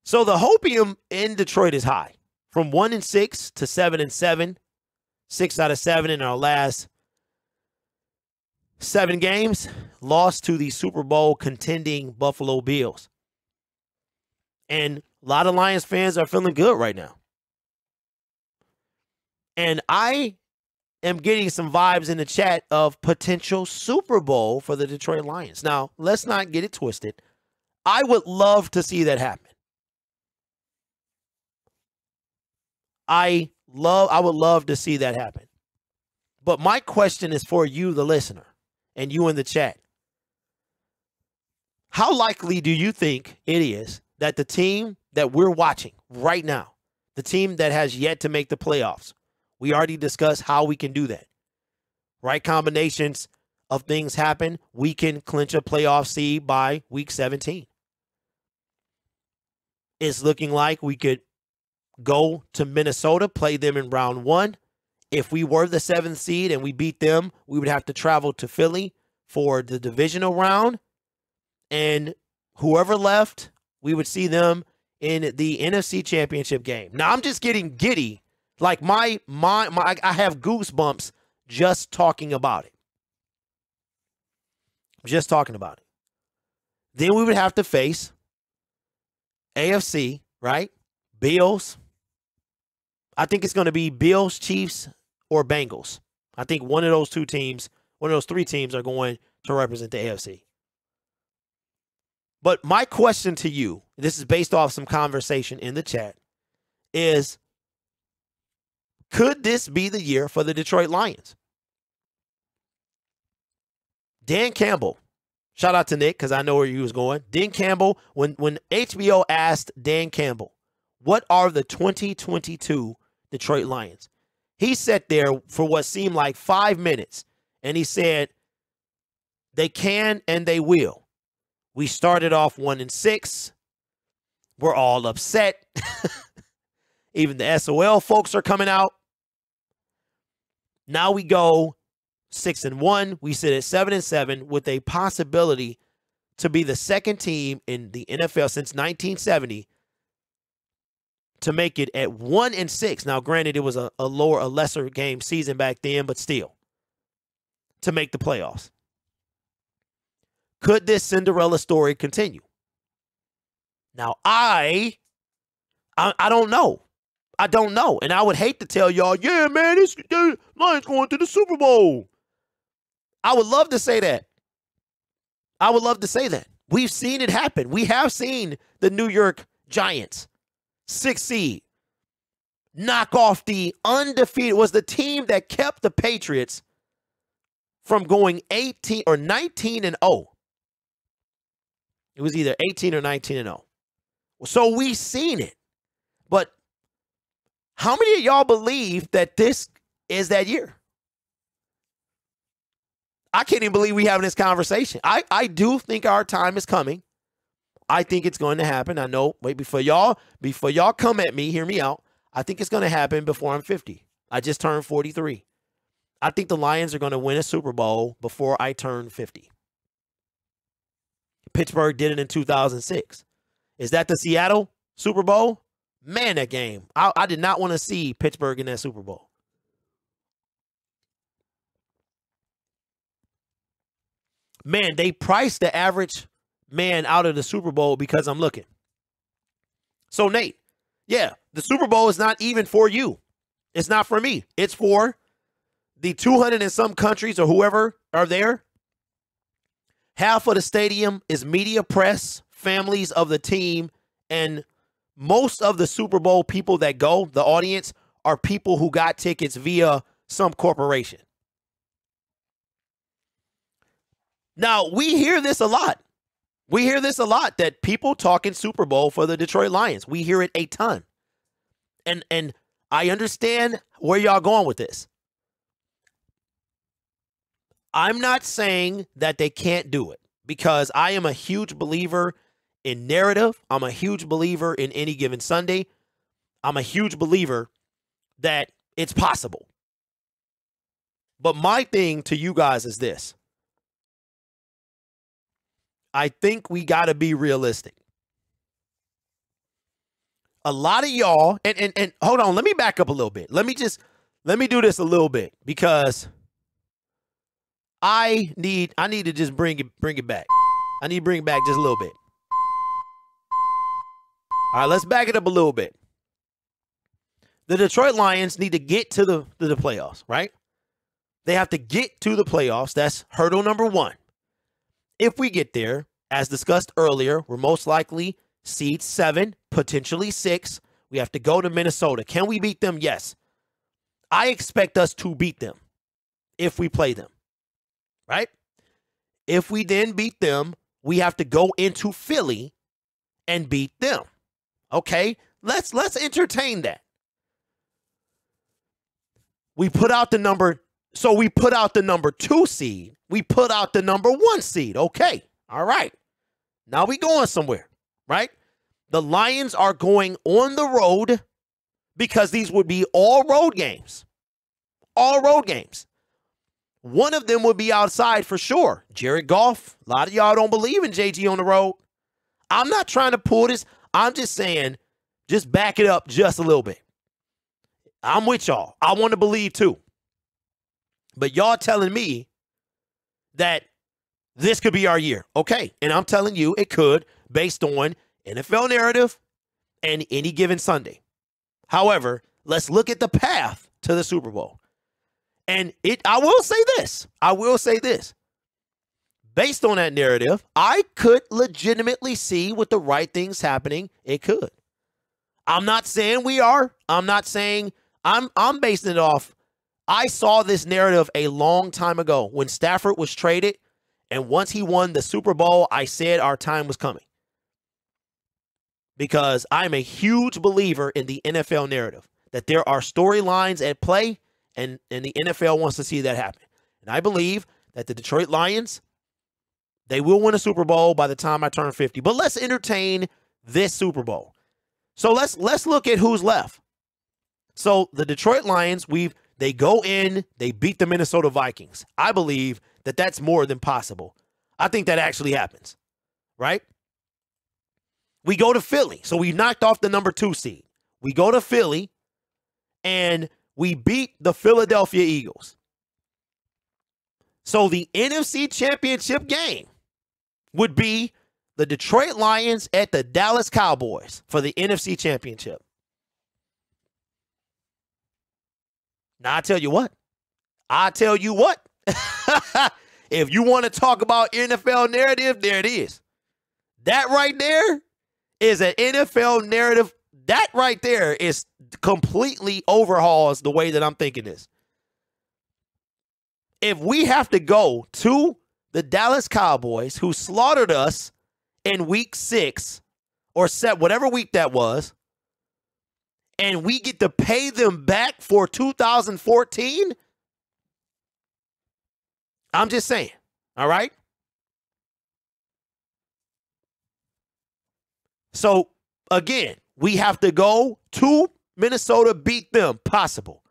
So the hopium in Detroit is high, from 1-6 to 7-7, 6 out of 7 in our last 7 games, lost to the Super Bowl contending Buffalo Bills. And a lot of Lions fans are feeling good right now. And I am getting some vibes in the chat of potential Super Bowl for the Detroit Lions. Now, let's not get it twisted. I would love to see that happen. I would love to see that happen. But my question is for you, the listener, and you in the chat. How likely do you think it is that the team that we're watching right now, the team that has yet to make the playoffs, we already discussed how we can do that. Right combinations of things happen, we can clinch a playoff seed by week 17. It's looking like we could go to Minnesota, play them in round 1. If we were the 7th seed and we beat them, we would have to travel to Philly for the divisional round. And whoever left, we would see them in the NFC Championship game. Now, I'm just getting giddy. Like I have goosebumps just talking about it. Just talking about it. Then we would have to face AFC, right? Bills. I think it's going to be Bills, Chiefs, or Bengals. I think one of those 3 teams are going to represent the AFC. But my question to you, this is based off some conversation in the chat, is could this be the year for the Detroit Lions? Dan Campbell, shout out to Nick because I know where he was going. Dan Campbell, when HBO asked Dan Campbell, what are the 2022 Detroit Lions? He sat there for what seemed like 5 minutes, and he said, they can and they will. We started off 1-6. We're all upset. Even the SOL folks are coming out. Now we go 6-1. We sit at 7-7 with a possibility to be the second team in the NFL since 1970 to make it at 1-6. Now, granted, it was a lesser game season back then, but still, to make the playoffs. Could this Cinderella story continue? Now, I don't know. I don't know. And I would hate to tell y'all, yeah, man, the Lions going to the Super Bowl. I would love to say that. I would love to say that. We've seen it happen. We have seen the New York Giants, 6th seed, knock off the undefeated, was the team that kept the Patriots from going 18 or 19-0. It was either 18 or 19-0. So we've seen it. But how many of y'all believe that this is that year? I can't even believe we having this conversation. I do think our time is coming. I think it's going to happen. I know, wait, before y'all come at me, hear me out. I think it's going to happen before I'm 50. I just turned 43. I think the Lions are going to win a Super Bowl before I turn 50. Pittsburgh did it in 2006. Is that the Seattle Super Bowl? Man, that game. I did not want to see Pittsburgh in that Super Bowl. Man, they priced the average man out of the Super Bowl because I'm looking. So, Nate, yeah, the Super Bowl is not even for you. It's not for me. It's for the 200 and some countries or whoever are there. Half of the stadium is media, press, families of the team, and most of the Super Bowl people that go, the audience, are people who got tickets via some corporation. Now, we hear this a lot. We hear this a lot, that people talking Super Bowl for the Detroit Lions. We hear it a ton. And I understand where y'all going with this. I'm not saying that they can't do it, because I am a huge believer in narrative. I'm a huge believer in any given Sunday. I'm a huge believer that it's possible. But my thing to you guys is this. I think we got to be realistic. A lot of y'all, and hold on, let me back up a little bit. Let me do this a little bit because I need to just bring it back. I need to bring it back just a little bit. All right, let's back it up a little bit. The Detroit Lions need to get to the playoffs, right? They have to get to the playoffs. That's hurdle number one. If we get there, as discussed earlier, we're most likely seed 7, potentially 6. We have to go to Minnesota. Can we beat them? Yes. I expect us to beat them if we play them, right? If we then beat them, we have to go into Philly and beat them. Okay, let's entertain that. We put out the number 2 seed. We put out the number 1 seed. Okay, all right. Now we going somewhere, right? The Lions are going on the road because these would be all road games. All road games. One of them would be outside for sure. Jared Goff. A lot of y'all don't believe in JG on the road. I'm not trying to pull this. I'm just saying, just back it up just a little bit. I'm with y'all. I want to believe too. But y'all telling me that this could be our year. Okay. And I'm telling you it could based on NFL narrative and any given Sunday. However, let's look at the path to the Super Bowl. And I will say this. Based on that narrative, I could legitimately see with the right things happening, it could. I'm not saying we are. I'm not saying I'm basing it off. I saw this narrative a long time ago when Stafford was traded, and once he won the Super Bowl, I said our time was coming. Because I'm a huge believer in the NFL narrative, that there are storylines at play, and the NFL wants to see that happen. And I believe that the Detroit Lions, they will win a Super Bowl by the time I turn 50. But let's entertain this Super Bowl. So let's look at who's left. So the Detroit Lions, they go in, they beat the Minnesota Vikings. I believe that that's more than possible. I think that actually happens, right? We go to Philly. So we knocked off the number 2 seed. We go to Philly, and we beat the Philadelphia Eagles. So the NFC Championship game would be the Detroit Lions at the Dallas Cowboys for the NFC Championship. Now, I tell you what. If you want to talk about NFL narrative, there it is. That right there is an NFL narrative. That right there is completely overhauls the way that I'm thinking this. If we have to go to the Dallas Cowboys, who slaughtered us in week 6 or 7, whatever week that was, and we get to pay them back for 2014, I'm just saying, all right? So, again, we have to go to Minnesota, beat them, possible.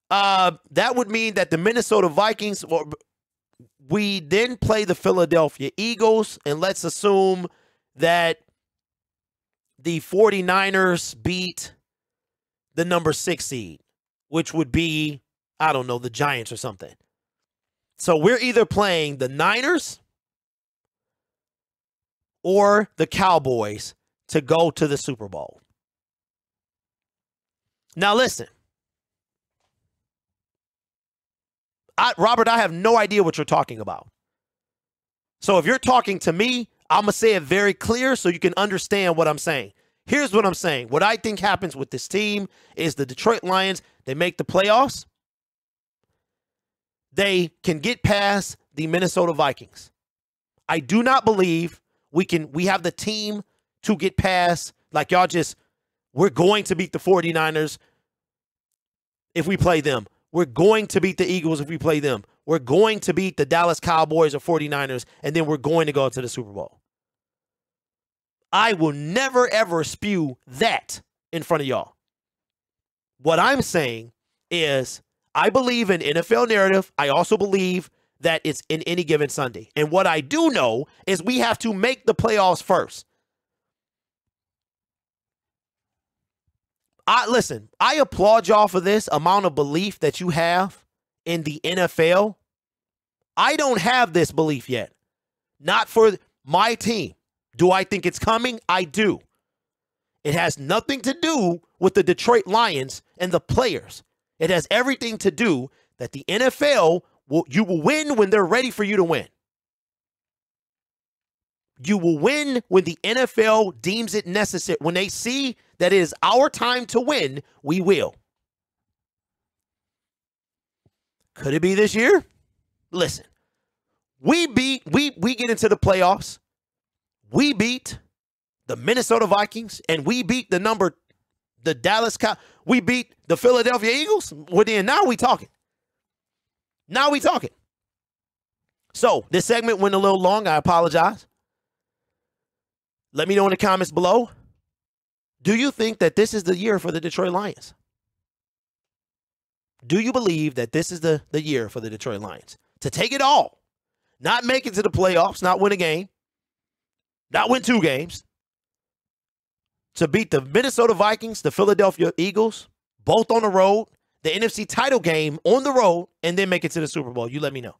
That would mean that the Minnesota Vikings, we then play the Philadelphia Eagles, and let's assume that the 49ers beat the number 6 seed, which would be, I don't know, the Giants or something. So we're either playing the Niners or the Cowboys to go to the Super Bowl. Now listen. Robert, I have no idea what you're talking about. So if you're talking to me, I'm going to say it very clear so you can understand what I'm saying. Here's what I'm saying. What I think happens with this team is the Detroit Lions, they make the playoffs. They can get past the Minnesota Vikings. I do not believe we have the team to get past, like y'all we're going to beat the 49ers if we play them. We're going to beat the Eagles if we play them. We're going to beat the Dallas Cowboys or 49ers, and then we're going to go to the Super Bowl. I will never, ever spew that in front of y'all. What I'm saying is I believe in NFL narrative. I also believe that it's in any given Sunday. And what I do know is we have to make the playoffs first. Listen, I applaud y'all for this amount of belief that you have in the NFL. I don't have this belief yet. Not for my team. Do I think it's coming? I do. It has nothing to do with the Detroit Lions and the players. It has everything to do that the NFL, you will win when they're ready for you to win. You will win when the NFL deems it necessary. When they see that it is our time to win, we will. Could it be this year? Listen, we get into the playoffs. We beat the Minnesota Vikings, and we beat the Dallas Cow. We beat the Philadelphia Eagles. Well, then now we talking. Now we talking. So this segment went a little long. I apologize. Let me know in the comments below. Do you think that this is the year for the Detroit Lions? Do you believe that this is the year for the Detroit Lions? To take it all. Not make it to the playoffs, not win a game, not win 2 games. To beat the Minnesota Vikings, the Philadelphia Eagles, both on the road, the NFC title game on the road, and then make it to the Super Bowl. You let me know.